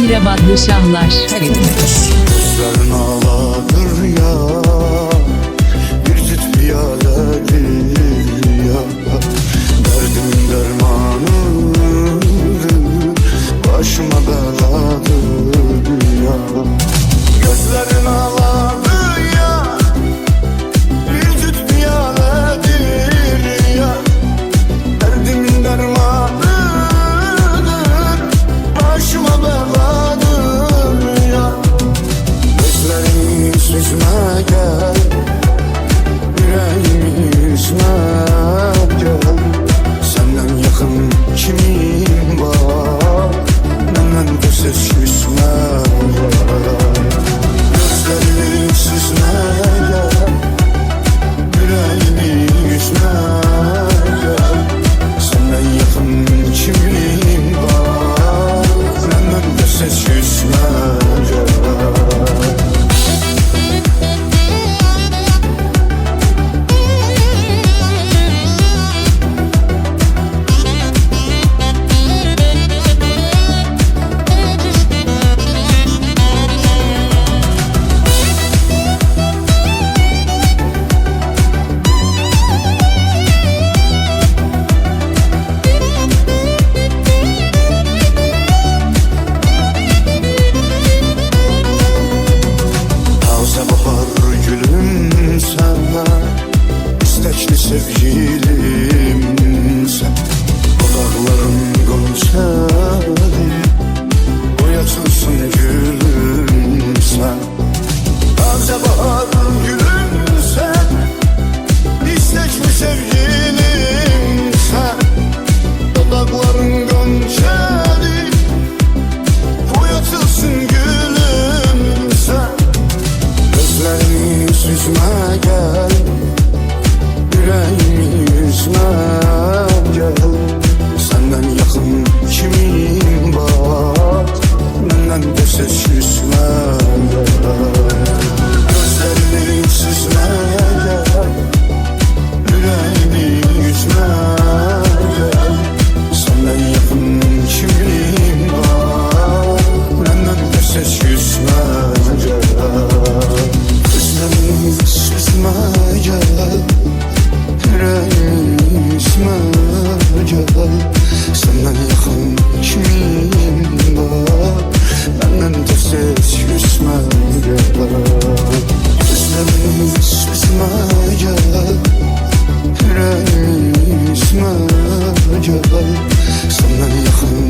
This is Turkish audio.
Mirabatlı Şahlar. Gözlerin ağladır ya, bir cüt piyaledir ya. Derdimin dermanı başıma beladır ya. Gözlerin ağladır ya, bir cüt piyaledir ya. Derdimin dermanı başıma beladır ya. Gözlerimi süzme gel, yüreğimi üzme gel. Senden yakın kimim var, benden göz küsme gel. Gözlerimi süzme gel, yüreğimi üzme gel. Senden yakın kimim var, benden göz küsme gel. İstekli sevgilim sen, dudakların gonçalı, boyatılsın gülüm sen. Taze bahar gülüm sen, istekli sevgilim sen, dudakların gonçalı, boyatılsın gülüm sen. Gözlerini süzme gel, yüreğimi üzme gel. Senden yakın kimim var, benden de ses küsme gel. Gözlerini süzme gel, yüreğimi üzme gel. Senden yakın kimim var, benden de ses küsme gel. Gözlerini süzme gel, yüreğimi üzme gel. Senden yakın kimim var, benden de ses küsme gel. Gözlerimi süzme gel, yüreğimi üzme gel. Senden yakın